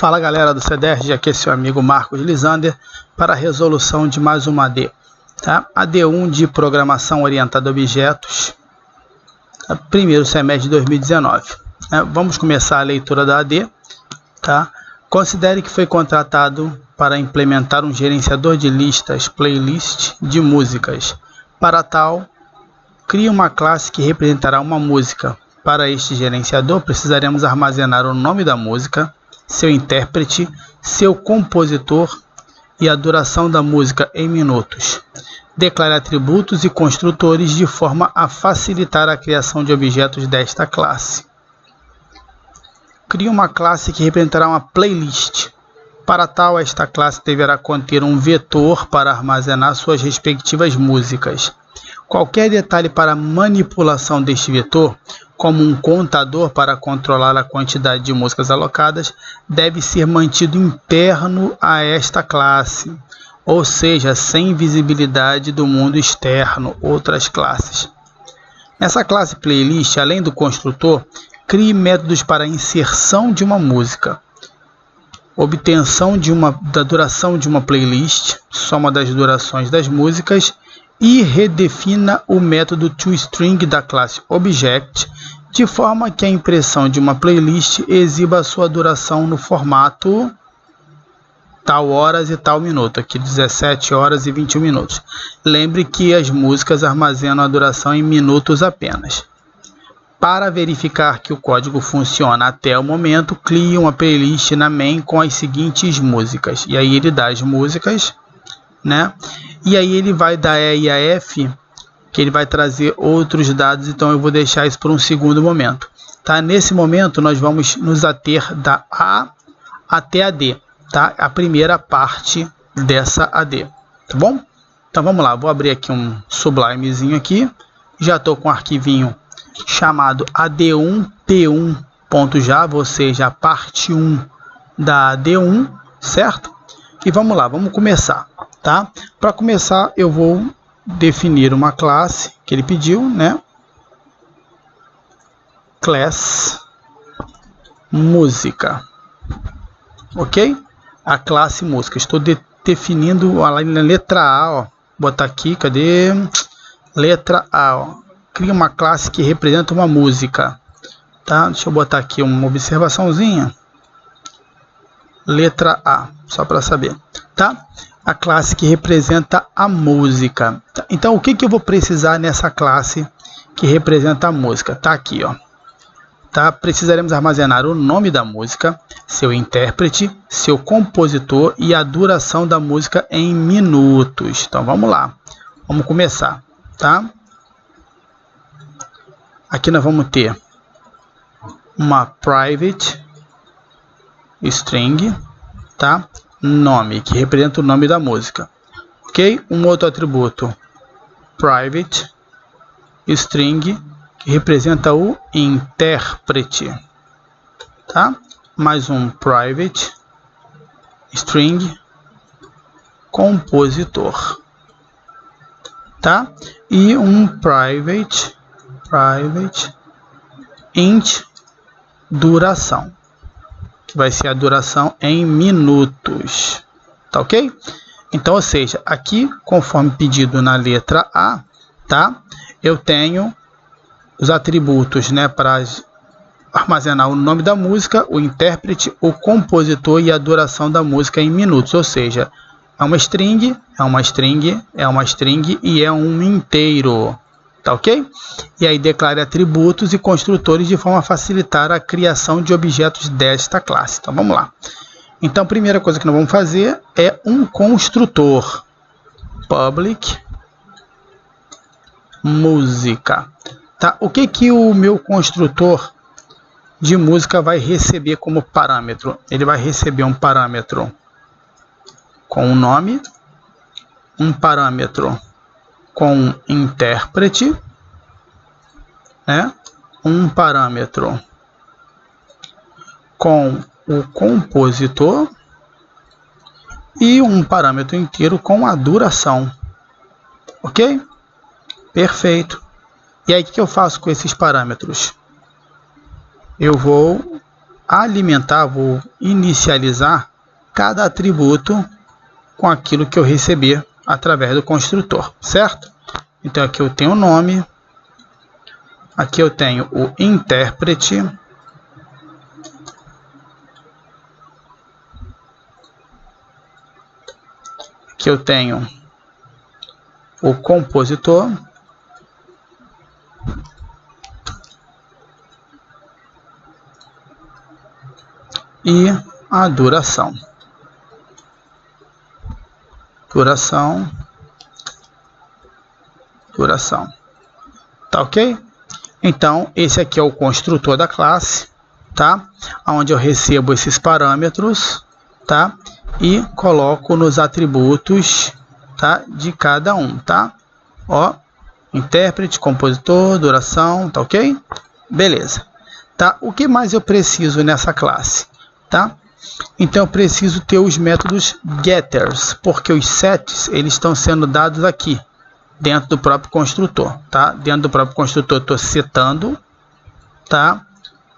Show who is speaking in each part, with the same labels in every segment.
Speaker 1: Fala galera do CDERJ, aqui é seu amigo Marcos Lisander para a resolução de mais uma AD, tá? AD1 de Programação Orientada a Objetos, primeiro semestre de 2019. Vamos começar a leitura da AD, tá? Considere que foi contratado para implementar um gerenciador de listas, playlist de músicas. Para tal, crie uma classe que representará uma música. Para este gerenciador, precisaremos armazenar o nome da música, seu intérprete, seu compositor e a duração da música em minutos. Declare atributos e construtores de forma a facilitar a criação de objetos desta classe. Crie uma classe que representará uma playlist. Para tal, esta classe deverá conter um vetor para armazenar suas respectivas músicas. Qualquer detalhe para manipulação deste vetor, como um contador para controlar a quantidade de músicas alocadas, deve ser mantido interno a esta classe, ou seja, sem visibilidade do mundo externo, outras classes. Nessa classe playlist, além do construtor, crie métodos para inserção de uma música, obtenção da duração de uma playlist, soma das durações das músicas, e redefina o método toString da classe Object, de forma que a impressão de uma playlist exiba a sua duração no formato tal horas e tal minuto, aqui 17 horas e 21 minutos. Lembre que as músicas armazenam a duração em minutos apenas. Para verificar que o código funciona até o momento, crie uma playlist na main com as seguintes músicas. E aí ele dá as músicas, né? E aí ele vai da E e a F, que ele vai trazer outros dados, então eu vou deixar isso por um segundo momento. Tá? Nesse momento nós vamos nos ater da A até a D, tá? A primeira parte dessa AD, tá bom? Então vamos lá, vou abrir aqui um Sublimezinho aqui, já estou com um arquivinho chamado ad1t1.java, ou seja, a parte 1 da AD1, certo? E vamos lá, vamos começar, tá? Para começar eu vou definir uma classe que ele pediu, né? Class música, ok? A classe música. Estou definindo a letra A, ó. Botar aqui, cadê? Letra A, ó. Cria uma classe que representa uma música, tá? Deixa eu botar aqui uma observaçãozinha. Letra A, só para saber, tá? A classe que representa a música. Então, o que eu vou precisar nessa classe que representa a música? Tá aqui, ó. Tá? Precisaremos armazenar o nome da música, seu intérprete, seu compositor e a duração da música em minutos. Então, vamos lá. Vamos começar, tá? Aqui nós vamos ter uma private string, tá? Nome, que representa o nome da música, ok? Um outro atributo, private string, que representa o intérprete, tá? Mais um private string compositor, tá? E um private int duração, que vai ser a duração em minutos, tá ok? Então, ou seja, aqui, conforme pedido na letra A, tá? Eu tenho os atributos, né, para armazenar o nome da música, o intérprete, o compositor e a duração da música em minutos, ou seja, é uma string e é um inteiro, tá ok? E aí declare atributos e construtores de forma a facilitar a criação de objetos desta classe. Então vamos lá. Então a primeira coisa que nós vamos fazer é um construtor. Public música. Tá? O que o meu construtor de música vai receber como parâmetro? Ele vai receber um parâmetro com o nome, um parâmetro com intérprete, né? Um parâmetro com o compositor e um parâmetro inteiro com a duração, ok? Perfeito. E aí o que eu faço com esses parâmetros? Eu vou alimentar, vou inicializar cada atributo com aquilo que eu receber através do construtor, certo? Então aqui eu tenho o nome, aqui eu tenho o intérprete, aqui eu tenho o compositor, e a duração. Duração. Tá ok? Então, esse aqui é o construtor da classe, tá? Onde eu recebo esses parâmetros, tá? E coloco nos atributos, tá? De cada um, tá? Ó, intérprete, compositor, duração, tá ok? Beleza. Tá? O que mais eu preciso nessa classe? Tá? Então eu preciso ter os métodos getters, porque os sets eles estão sendo dados aqui dentro do próprio construtor, tá? Dentro do próprio construtor eu estou setando, tá?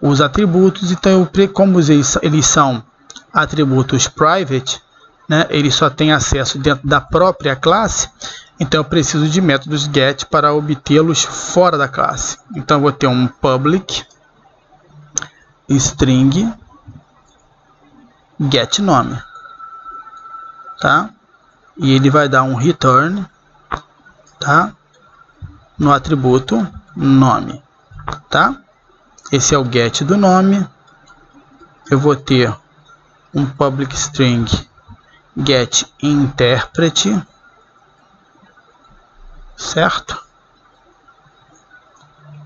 Speaker 1: Os atributos. Então como eles são atributos private, né? Eles só têm acesso dentro da própria classe. Então eu preciso de métodos get para obtê-los fora da classe. Então eu vou ter um public string get nome, tá? E ele vai dar um return, tá? No atributo nome, tá? Esse é o get do nome. Eu vou ter um public string get intérprete, certo?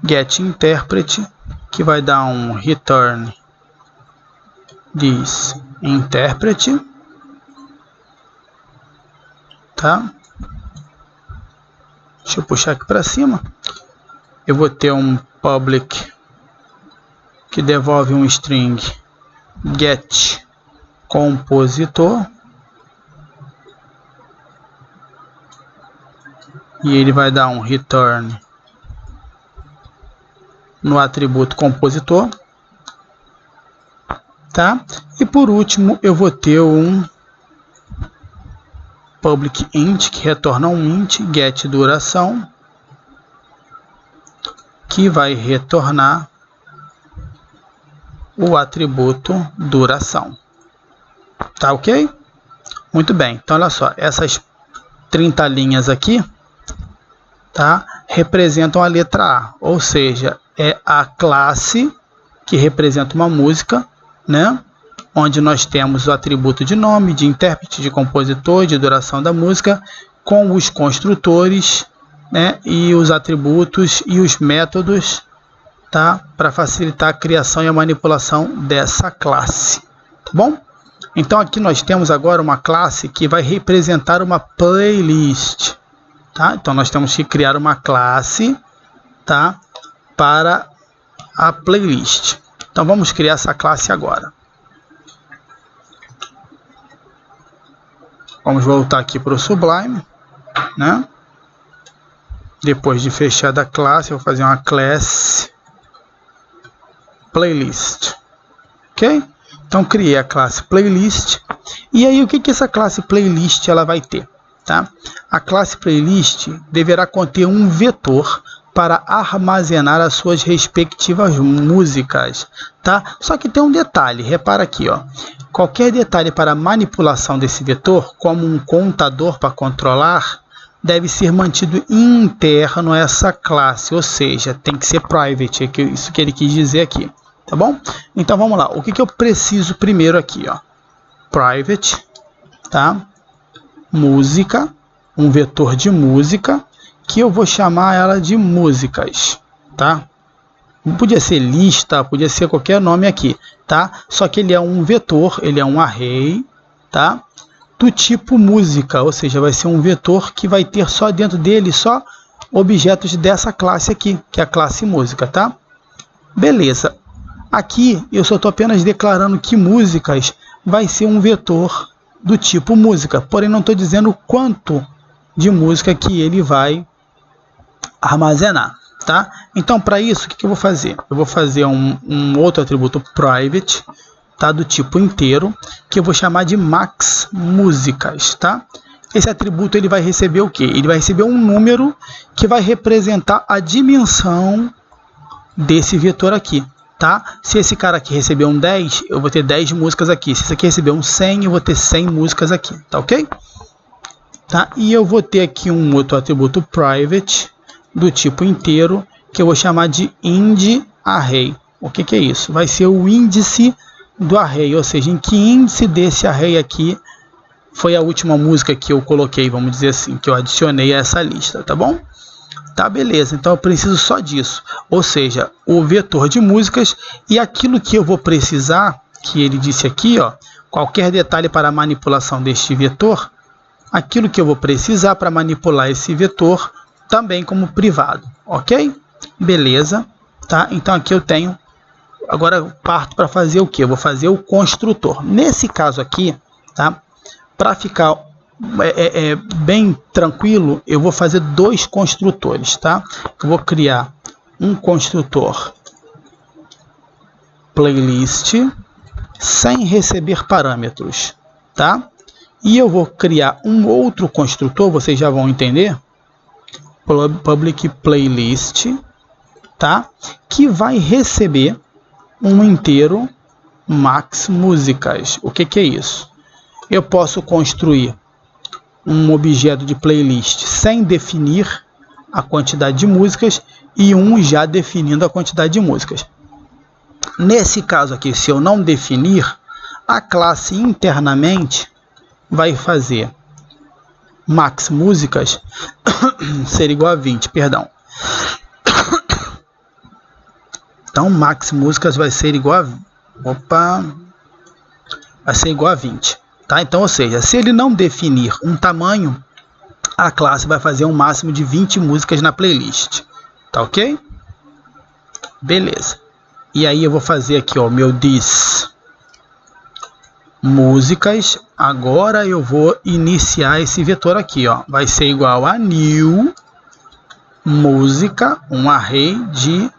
Speaker 1: Get intérprete, que vai dar um return this intérprete, tá? Deixa eu puxar aqui para cima. Eu vou ter um public que devolve um string get compositor, e ele vai dar um return no atributo compositor, tá? E por último eu vou ter um public int que retorna um int get duração, que vai retornar o atributo duração. Tá ok? Muito bem. Então olha só, essas 30 linhas aqui, tá? Representam a letra A, ou seja, é a classe que representa uma música, né? Onde nós temos o atributo de nome, de intérprete, de compositor, de duração da música, com os construtores, né? E os atributos e os métodos, tá? Para facilitar a criação e a manipulação dessa classe, tá bom? Então aqui nós temos agora uma classe que vai representar uma playlist, tá? Então nós temos que criar uma classe, tá? Para a playlist. Então vamos criar essa classe agora. Vamos voltar aqui para o Sublime, né? Depois de fechar a classe, eu vou fazer uma classe playlist, ok? Então criei a classe playlist. E aí o que essa classe playlist ela vai ter, tá? A classe playlist deverá conter um vetor para armazenar as suas respectivas músicas, tá? Só que tem um detalhe, repara aqui, ó. Qualquer detalhe para manipulação desse vetor, como um contador para controlar, deve ser mantido interno a essa classe, ou seja, tem que ser private, é isso que ele quis dizer aqui, tá bom? Então vamos lá, o que eu preciso primeiro aqui, ó? Private, tá? Música, um vetor de música, que eu vou chamar ela de músicas, tá? Podia ser lista, podia ser qualquer nome aqui, tá? Só que ele é um vetor, ele é um array, tá? Do tipo música, ou seja, vai ser um vetor que vai ter só dentro dele só objetos dessa classe aqui, que é a classe música, tá? Beleza. Aqui eu só estou apenas declarando que músicas vai ser um vetor do tipo música, porém não estou dizendo quanto de música que ele vai armazenar, tá? Então, para isso, o que eu vou fazer? Eu vou fazer um outro atributo private, tá? Do tipo inteiro, que eu vou chamar de max músicas, tá? Esse atributo ele vai receber o quê? Ele vai receber um número que vai representar a dimensão desse vetor aqui, tá? Se esse cara aqui receber um 10, eu vou ter 10 músicas aqui. Se esse aqui receber um 100, eu vou ter 100 músicas aqui, tá ok? Tá? E eu vou ter aqui um outro atributo private do tipo inteiro, que eu vou chamar de ind_array. O que é isso? Vai ser o índice do array, ou seja, em que índice desse array aqui foi a última música que eu coloquei, vamos dizer assim, que eu adicionei a essa lista, tá bom? Tá, beleza, então eu preciso só disso, ou seja, o vetor de músicas e aquilo que eu vou precisar, que ele disse aqui, ó, qualquer detalhe para a manipulação deste vetor, aquilo que eu vou precisar para manipular esse vetor também como privado, ok? Beleza, tá? Então aqui eu tenho, agora eu parto para fazer o que? Eu vou fazer o construtor. Nesse caso aqui, tá? Para ficar bem tranquilo, eu vou fazer dois construtores, tá? Eu vou criar um construtor playlist sem receber parâmetros, tá? E eu vou criar um outro construtor, vocês já vão entender, public playlist, tá? Que vai receber um inteiro max músicas. O que é isso? Eu posso construir um objeto de playlist sem definir a quantidade de músicas e um já definindo a quantidade de músicas. Nesse caso aqui, se eu não definir, a classe internamente vai fazer max músicas ser igual a 20, perdão. Então, max músicas vai ser igual a... vai ser igual a 20. Tá? Então, ou seja, se ele não definir um tamanho, a classe vai fazer um máximo de 20 músicas na playlist. Tá ok? Beleza. E aí eu vou fazer aqui, ó, meu this músicas. Agora eu vou iniciar esse vetor aqui, ó. Vai ser igual a new música, um array de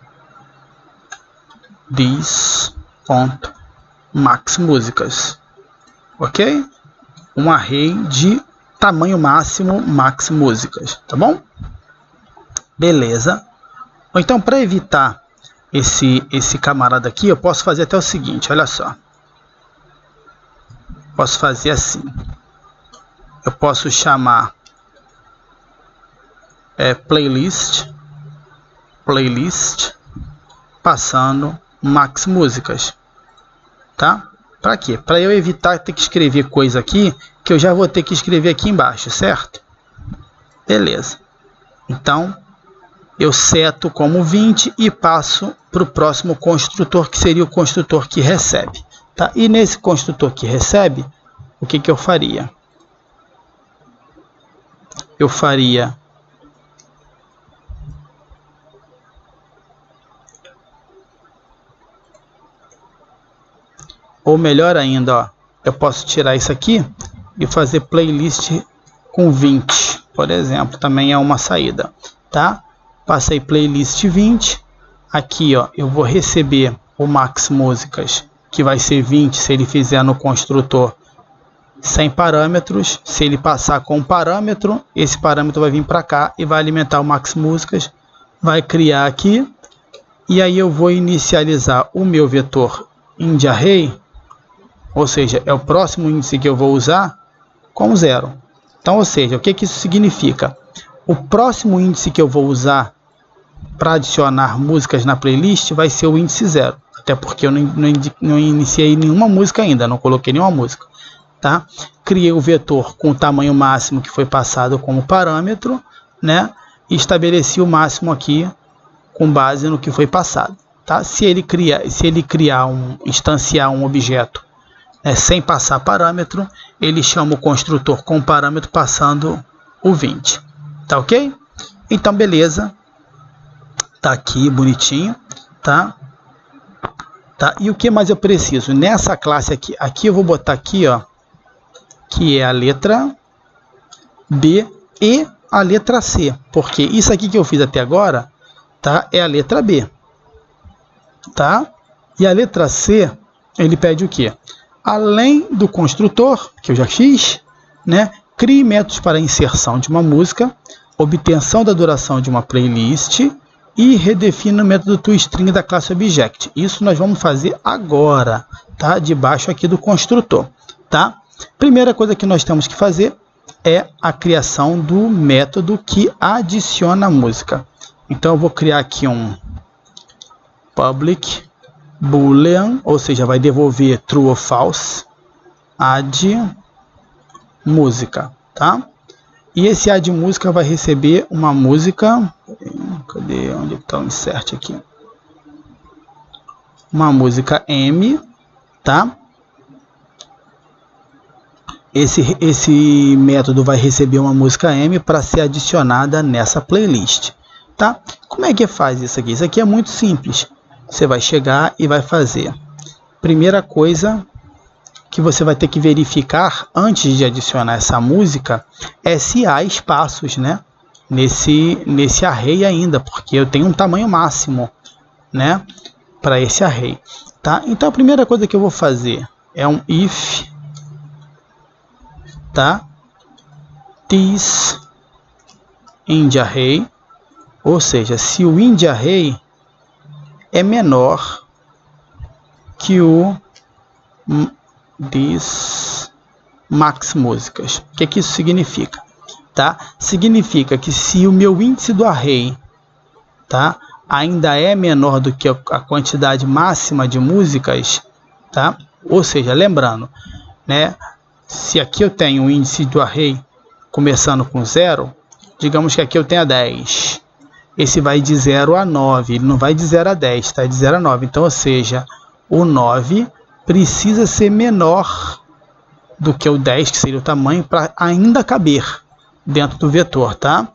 Speaker 1: this.max músicas. Ok? Um array de tamanho máximo max músicas, tá bom? Beleza. Então, para evitar esse camarada aqui, eu posso fazer até o seguinte, olha só. Posso fazer assim. Eu posso chamar playlist passando max músicas, tá? Para quê? Para eu evitar ter que escrever coisa aqui, que eu já vou ter que escrever aqui embaixo, certo? Beleza. Então, eu seto como 20 e passo para o próximo construtor, que seria o construtor que recebe. Tá? E nesse construtor que recebe, o que eu faria? Eu faria... Ou melhor ainda, ó, eu posso tirar isso aqui e fazer playlist com 20, por exemplo, também é uma saída, tá? Passei playlist 20, aqui, ó, eu vou receber o max músicas, que vai ser 20 se ele fizer no construtor sem parâmetros. Se ele passar com parâmetro, esse parâmetro vai vir para cá e vai alimentar o max músicas, vai criar aqui, e aí eu vou inicializar o meu vetor indi_array, ou seja, é o próximo índice que eu vou usar, com 0. Então, ou seja, o que isso significa? O próximo índice que eu vou usar para adicionar músicas na playlist vai ser o índice 0. Até porque eu não iniciei nenhuma música ainda, não coloquei nenhuma música. Tá? Criei o vetor com o tamanho máximo que foi passado como parâmetro, né? E estabeleci o máximo aqui com base no que foi passado. Tá? Se ele instanciar um objeto sem passar parâmetro, ele chama o construtor com parâmetro passando o 20. Tá ok? Então, beleza. Tá aqui, bonitinho. Tá? Tá? E o que mais eu preciso? Nessa classe aqui eu vou botar aqui, ó, que é a letra B e a letra C. Porque isso aqui que eu fiz até agora, tá? tá? É a letra B, tá? E a letra C, ele pede o quê? Além do construtor, que eu já fiz, né? Crie métodos para inserção de uma música, obtenção da duração de uma playlist e redefina o método toString da classe Object. Isso nós vamos fazer agora, tá? Debaixo aqui do construtor, tá? Primeira coisa que nós temos que fazer é a criação do método que adiciona a música. Então eu vou criar aqui um public boolean, ou seja, vai devolver true ou false, add música, tá? E esse add música vai receber uma música, cadê, onde está o insert aqui? Uma música M, tá? Esse método vai receber uma música M para ser adicionada nessa playlist, tá? Como é que faz isso aqui? Isso aqui é muito simples. Você vai chegar e vai fazer. Primeira coisa que você vai ter que verificar antes de adicionar essa música é se há espaços, né, nesse array ainda, porque eu tenho um tamanho máximo, né, para esse array, tá? Então a primeira coisa que eu vou fazer é um if, tá? This int array, ou seja, se o int array é menor que o this max músicas. O que isso significa? Tá? Significa que se o meu índice do array, tá, ainda é menor do que a quantidade máxima de músicas, tá? Ou seja, lembrando, né, se aqui eu tenho um índice do array começando com 0, digamos que aqui eu tenha 10. Esse vai de 0 a 9, ele não vai de 0 a 10, tá? De 0 a 9. Então, ou seja, o 9 precisa ser menor do que o 10, que seria o tamanho, para ainda caber dentro do vetor, tá?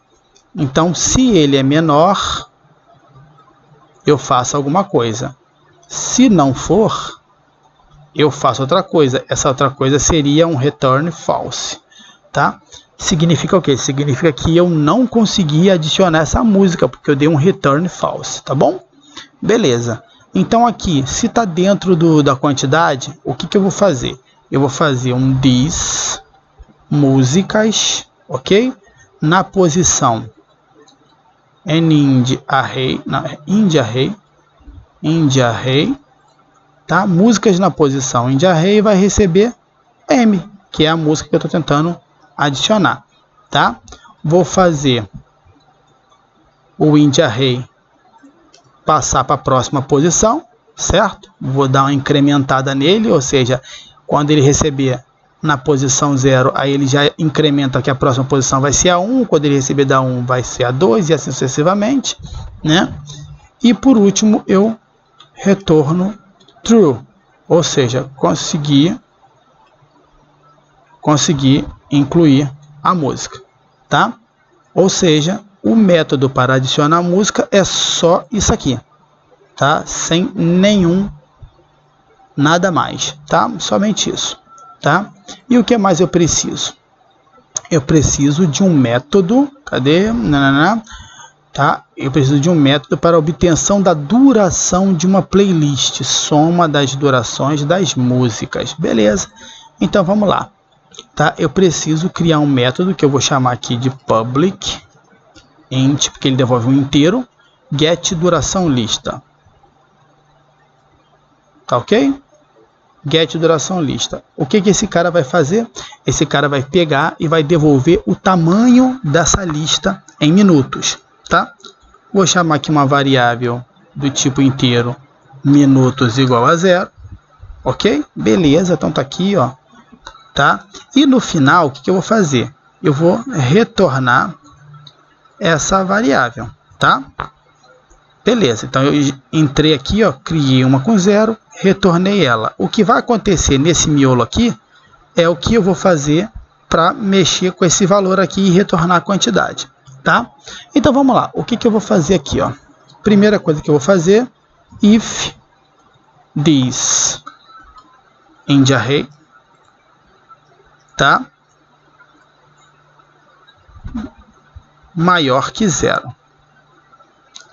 Speaker 1: Então, se ele é menor, eu faço alguma coisa. Se não for, eu faço outra coisa. Essa outra coisa seria um return false, tá? Significa o quê? Significa que eu não consegui adicionar essa música, porque eu dei um return false, tá bom? Beleza. Então aqui, se está dentro da quantidade, o que eu vou fazer? Eu vou fazer um this músicas, ok? Na posição ind array, tá? Músicas na posição ind array vai receber M, que é a música que eu estou tentando adicionar, tá? Vou fazer o int array passar para a próxima posição, certo? Vou dar uma incrementada nele, ou seja, quando ele receber na posição 0, aí ele já incrementa que a próxima posição vai ser a 1, quando ele receber da 1 vai ser a 2 e assim sucessivamente, né? E por último eu retorno true, ou seja, consegui incluir a música, tá? Ou seja, o método para adicionar a música é só isso aqui, tá? Sem nada mais, tá? Somente isso, tá? E o que mais eu preciso? Eu preciso de um método, cadê? Tá? Eu preciso de um método para obtenção da duração de uma playlist, soma das durações das músicas, beleza? Então vamos lá, tá? Eu preciso criar um método que eu vou chamar aqui de public int, porque ele devolve um inteiro, get duração lista, tá ok? Get duração lista. O que esse cara vai fazer? Esse cara vai pegar e vai devolver o tamanho dessa lista em minutos, tá? Vou chamar aqui uma variável do tipo inteiro, minutos igual a 0, ok? Beleza, então tá aqui, ó, tá? E no final, o que eu vou fazer? Eu vou retornar essa variável, tá? Beleza, então eu entrei aqui, ó, criei uma com 0, retornei ela. O que vai acontecer nesse miolo aqui é o que eu vou fazer para mexer com esse valor aqui e retornar a quantidade, tá? Então vamos lá, o que eu vou fazer aqui, ó? Primeira coisa que eu vou fazer, if this end array, tá? Maior que 0,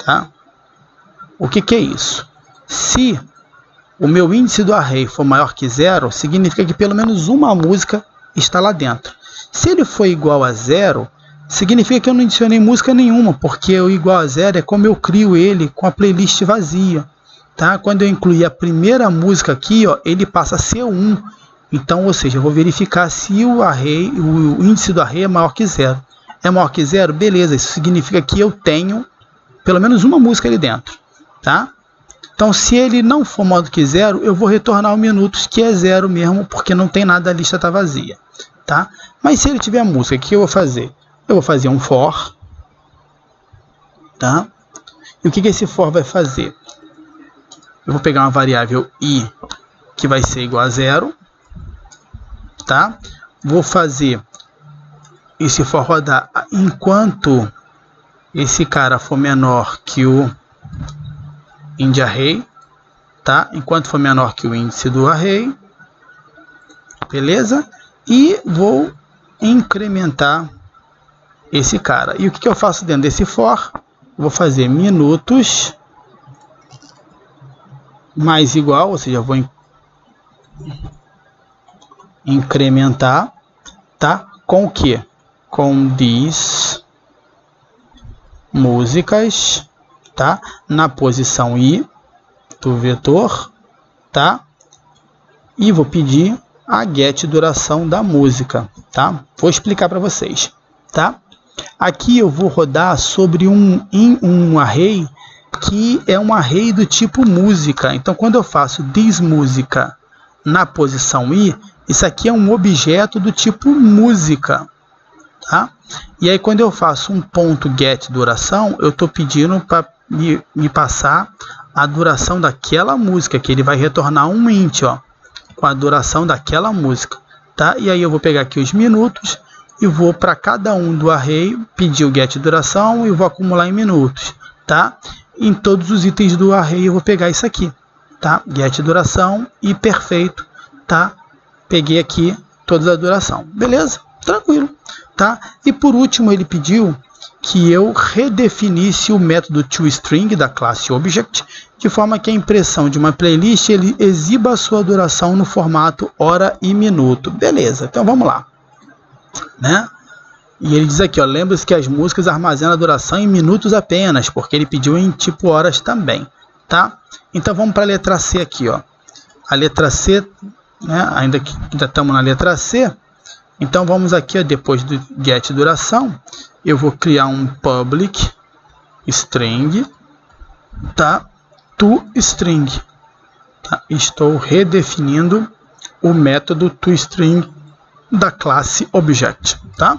Speaker 1: tá? O que é isso? Se o meu índice do array for maior que 0, significa que pelo menos uma música está lá dentro. Se ele for igual a 0, significa que eu não adicionei música nenhuma, porque o igual a 0 é como eu crio ele com a playlist vazia. Tá? Quando eu incluir a primeira música aqui, ó, ele passa a ser 1. Então, ou seja, eu vou verificar se o índice do array é maior que 0. É maior que 0? Beleza, isso significa que eu tenho pelo menos uma música ali dentro. Tá? Então, se ele não for maior do que 0, eu vou retornar o minutos, que é 0 mesmo, porque não tem nada, a lista está vazia. Tá? Mas se ele tiver música, o que eu vou fazer? Eu vou fazer um for. Tá? E o que esse for vai fazer? Eu vou pegar uma variável i, que vai ser igual a 0. Tá? Vou fazer esse for rodar enquanto esse cara for menor que o índice array, tá? Enquanto for menor que o índice do array, beleza? E vou incrementar esse cara. E o que eu faço dentro desse for? Vou fazer minutos mais igual, ou seja, vou incrementar, tá? Com o que? Com these músicas, tá? Na posição i do vetor, tá? E vou pedir a get duração da música, tá? Vou explicar para vocês, tá? Aqui eu vou rodar sobre um array que é um array do tipo música. Então, quando eu faço this música na posição i, isso aqui é um objeto do tipo música, tá? E aí, quando eu faço um ponto get duração, eu estou pedindo para me passar a duração daquela música, que ele vai retornar um int, ó, com a duração daquela música, tá? E aí eu vou pegar aqui os minutos e vou para cada um do array pedir o get duração e vou acumular em minutos, tá? Em todos os itens do array eu vou pegar isso aqui, tá? Get duração e perfeito, tá? Peguei aqui toda a duração, beleza? Tranquilo, tá? E por último ele pediu que eu redefinisse o método toString da classe Object, de forma que a impressão de uma playlist ele exiba a sua duração no formato hora e minuto. Beleza, então vamos lá, né? E ele diz aqui, ó, lembre-se que as músicas armazenam a duração em minutos apenas, porque ele pediu em tipo horas também, tá? Então vamos para a letra C aqui, ó. A letra C, né, ainda estamos na letra C, então vamos aqui, ó, depois do get duração, eu vou criar um public string, tá? toString, tá? Estou redefinindo o método toString da classe Object, tá?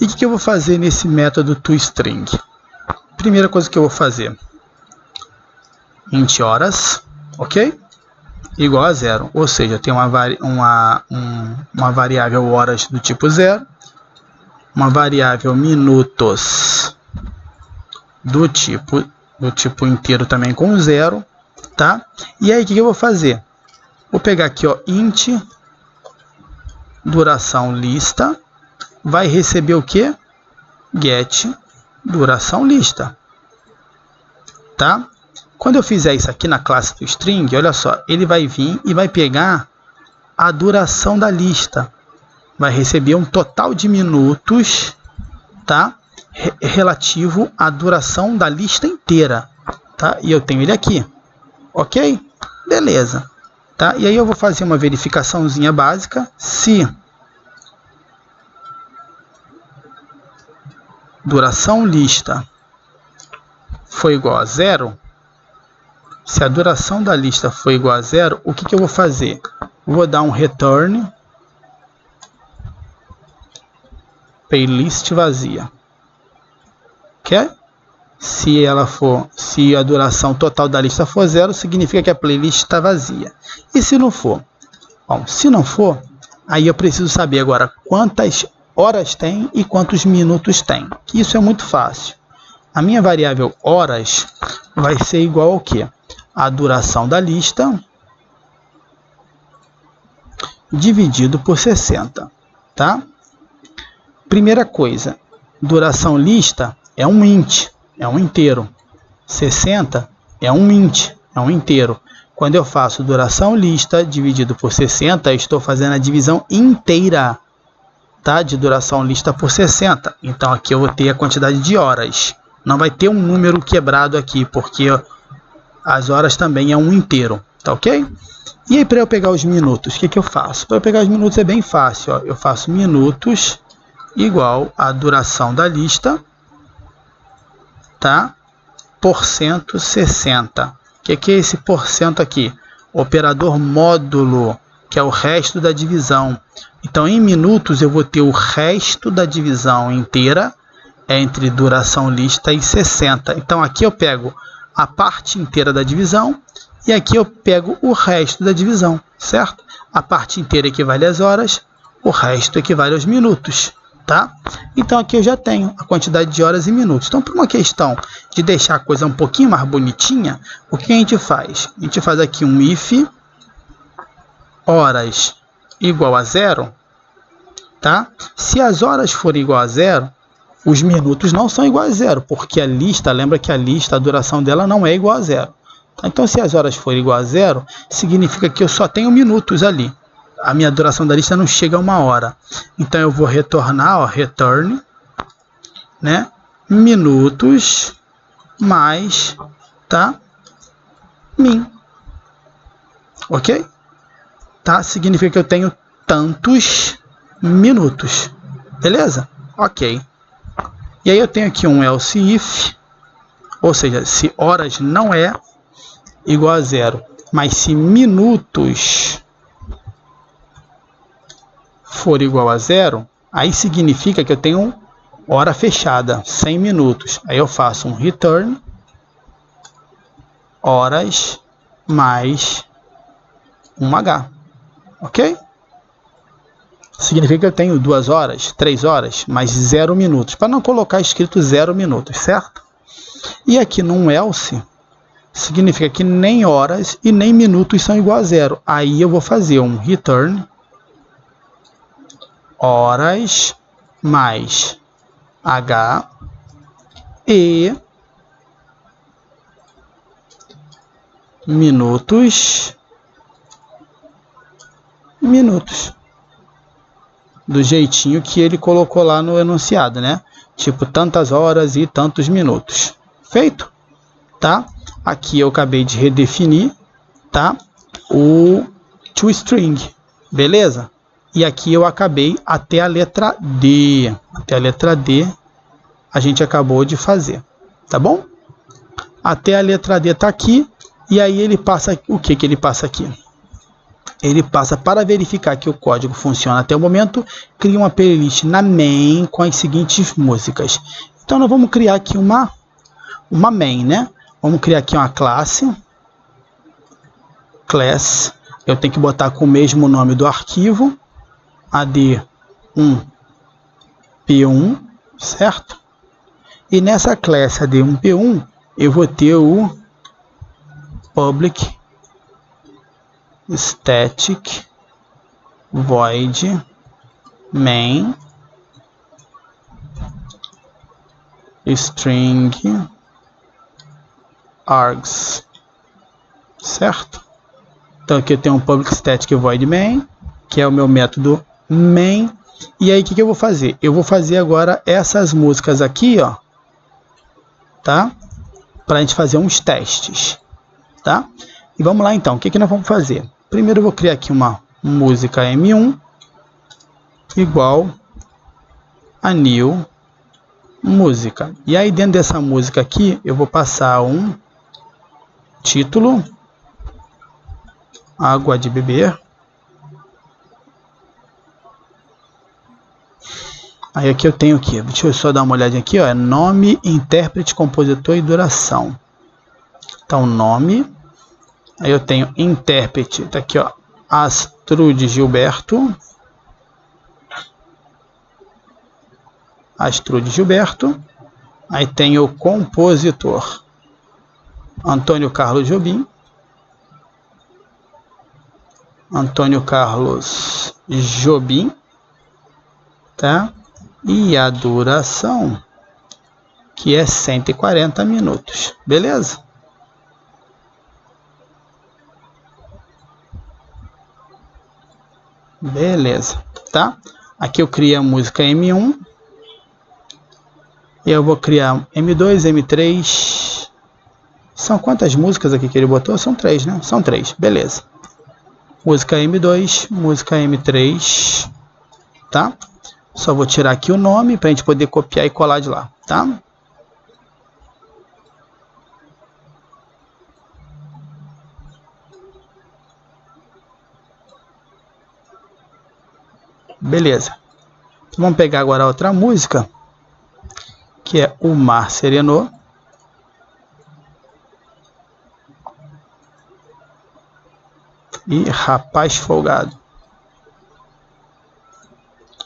Speaker 1: E o que eu vou fazer nesse método toString? Primeira coisa que eu vou fazer, int horas, ok? Igual a 0, ou seja, tem uma variável horas do tipo 0, uma variável minutos do tipo inteiro também com 0, tá? E aí o que eu vou fazer? Vou pegar aqui, ó, int duração lista, vai receber o que? Get duração lista, tá? Quando eu fizer isso aqui na classe do string, olha só, ele vai vir e vai pegar a duração da lista, vai receber um total de minutos, tá? Relativo à duração da lista inteira, tá? E eu tenho ele aqui, ok? Beleza, tá? E aí eu vou fazer uma verificaçãozinha básica, se duração lista foi igual a 0, se a duração da lista for igual a 0, o que eu vou fazer? Vou dar um return playlist vazia, ok? Se a duração total da lista for 0, significa que a playlist está vazia. E se não for? Bom, se não for, aí eu preciso saber agora quantas horas tem e quantos minutos tem. Isso é muito fácil. A minha variável horas vai ser igual ao quê? A duração da lista dividido por 60, tá? Primeira coisa, duração lista é um int, é um inteiro. 60 é um int, é um inteiro. Quando eu faço duração lista dividido por 60, eu estou fazendo a divisão inteira, tá? De duração lista por 60. Então aqui eu vou ter a quantidade de horas. Não vai ter um número quebrado aqui, porque as horas também é um inteiro, tá ok? E aí, para eu pegar os minutos, o que eu faço? Para eu pegar os minutos é bem fácil, ó. Eu faço minutos igual a duração da lista, tá? Por 160. O que é esse porcento aqui? Operador módulo, que é o resto da divisão. Então, em minutos, eu vou ter o resto da divisão inteira entre duração lista e 60. Então, aqui eu pego a parte inteira da divisão e aqui eu pego o resto da divisão, certo? A parte inteira equivale às horas, o resto equivale aos minutos, tá? Então, aqui eu já tenho a quantidade de horas e minutos. Então, por uma questão de deixar a coisa um pouquinho mais bonitinha, o que a gente faz? A gente faz aqui um if horas igual a 0, tá? Se as horas forem igual a 0, os minutos não são iguais a 0, porque a lista, lembra que a lista, a duração dela não é igual a 0. Tá? Então, se as horas forem igual a 0, significa que eu só tenho minutos ali. A minha duração da lista não chega a 1 hora. Então, eu vou retornar, ó, return, né? Minutos mais, tá? Min. Ok? Tá? Significa que eu tenho tantos minutos. Beleza? Ok. E aí eu tenho aqui um else if, ou seja, se horas não é igual a 0, mas se minutos for igual a 0, aí significa que eu tenho hora fechada, 100 minutos. Aí eu faço um return horas mais um H, ok? Significa que eu tenho 2 horas, 3 horas, mais 0 minutos, para não colocar escrito 0 minutos, certo? E aqui num else, significa que nem horas e nem minutos são igual a 0. Aí eu vou fazer um return horas mais H e minutos, do jeitinho que ele colocou lá no enunciado, né? Tipo, tantas horas e tantos minutos. Feito? Tá? Aqui eu acabei de redefinir, tá? O toString, beleza? E aqui eu acabei até a letra D. Até a letra D a gente acabou de fazer, tá bom? Até a letra D tá aqui. E aí ele passa, o que ele passa aqui? Ele passa para verificar que o código funciona até o momento, cria uma playlist na main com as seguintes músicas. Então nós vamos criar aqui uma main, né? Vamos criar aqui uma class, eu tenho que botar com o mesmo nome do arquivo, AD1P1, certo? E nessa class AD1P1 eu vou ter o public static void main string args, certo? Então aqui eu tenho um public static void main, que é o meu método main. E aí o que eu vou fazer? Eu vou fazer agora essas músicas aqui, ó, tá? Para a gente fazer uns testes, tá? E vamos lá então, o que nós vamos fazer? Primeiro eu vou criar aqui uma música M1 igual a new música. E aí dentro dessa música aqui eu vou passar um título, água de beber. Aí aqui eu tenho aqui, deixa eu só dar uma olhadinha aqui, ó, é nome, intérprete, compositor e duração. Então nome, aí eu tenho intérprete, tá aqui, ó, Astrude Gilberto. Aí tem o compositor Antônio Carlos Jobim. Tá? E a duração, que é 140 minutos. Beleza? Beleza, tá? Aqui eu criei a música M1. E eu vou criar M2, M3. São quantas músicas aqui que ele botou? São 3, né? São 3, beleza. Música M2, música M3, tá? Só vou tirar aqui o nome para a gente poder copiar e colar de lá, tá? Beleza. Vamos pegar agora outra música, que é O Mar Serenou. E Rapaz Folgado.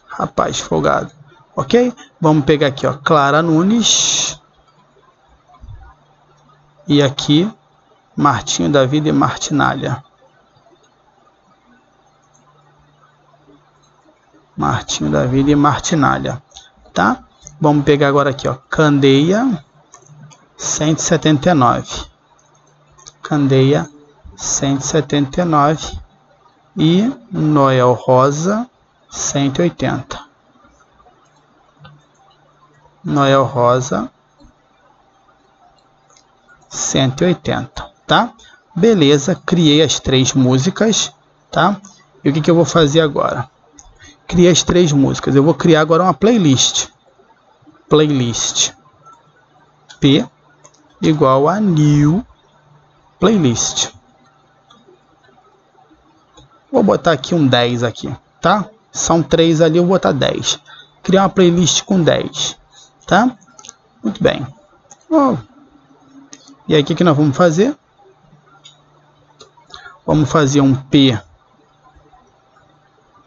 Speaker 1: Rapaz Folgado. Ok? Vamos pegar aqui, ó, Clara Nunes. E aqui, Martinho da Vida e Martinalha. Martinho da Vida e Martinalha. Tá? Vamos pegar agora aqui, ó, Candeia 179. Candeia 179 e Noel Rosa 180. Noel Rosa 180, tá? Beleza, criei as 3 músicas, tá? E o que eu vou fazer agora? Criei as 3 músicas. Eu vou criar agora uma playlist. Playlist P igual a new playlist. Vou botar aqui um 10 aqui, tá? São 3 ali, eu vou botar 10. Criar uma playlist com 10, tá? Muito bem. Oh. E aí, o que nós vamos fazer? Vamos fazer um P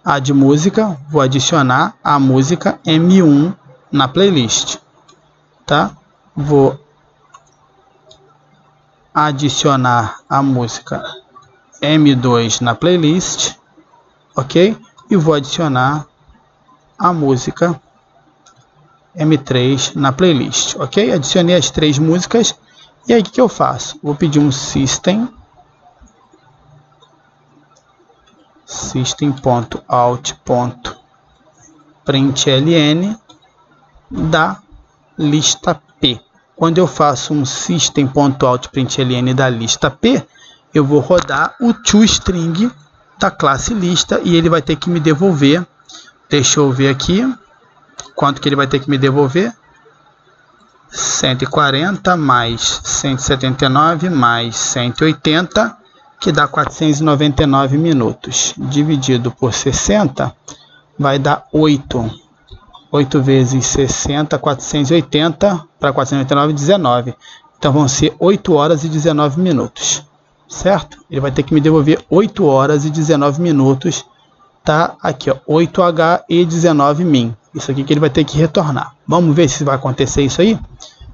Speaker 1: add música. Vou adicionar a música M1 na playlist, tá? Vou adicionar a música M2 na playlist, ok? E vou adicionar a música M3 na playlist, ok? Adicionei as 3 músicas. E aí, o que eu faço? Vou pedir um system.out.println da lista P. Quando eu faço um system.out.println da lista P, eu vou rodar o toString da classe lista e ele vai ter que me devolver. Deixa eu ver aqui quanto que ele vai ter que me devolver. 140 mais 179 mais 180, que dá 499 minutos. Dividido por 60, vai dar 8. 8 vezes 60, 480, para 489, 19. Então vão ser 8 horas e 19 minutos. Certo? Ele vai ter que me devolver 8 horas e 19 minutos. Tá aqui, ó, 8H e 19 min. Isso aqui que ele vai ter que retornar. Vamos ver se vai acontecer isso aí.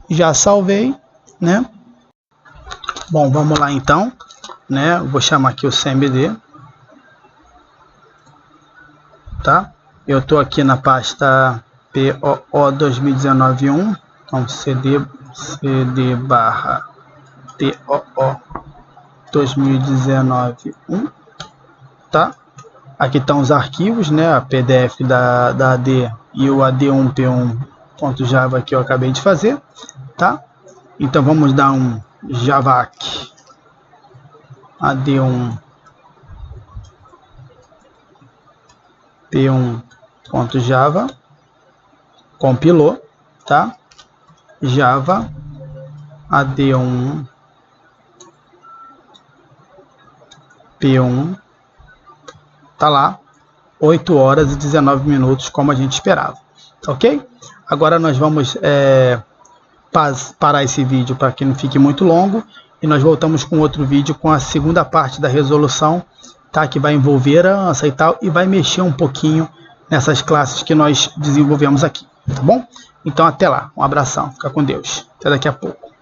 Speaker 1: Já salvei, né? Bom, vamos lá então, né? Vou chamar aqui o CMD, tá? Eu tô aqui na pasta POO 2019-1, então cd barra POO 2019-1, tá? Aqui estão os arquivos, né? A PDF da AD e o AD1P1.java que eu acabei de fazer, tá? Então vamos dar um javac AD1 P1.java, compilou, tá? Java AD1 P1, tá lá, 8 horas e 19 minutos, como a gente esperava, ok? Agora nós vamos parar esse vídeo para que não fique muito longo e nós voltamos com outro vídeo com a segunda parte da resolução, tá? Que vai envolver a ANSA e tal, e vai mexer um pouquinho nessas classes que nós desenvolvemos aqui, tá bom? Então até lá, um abração, fica com Deus, até daqui a pouco.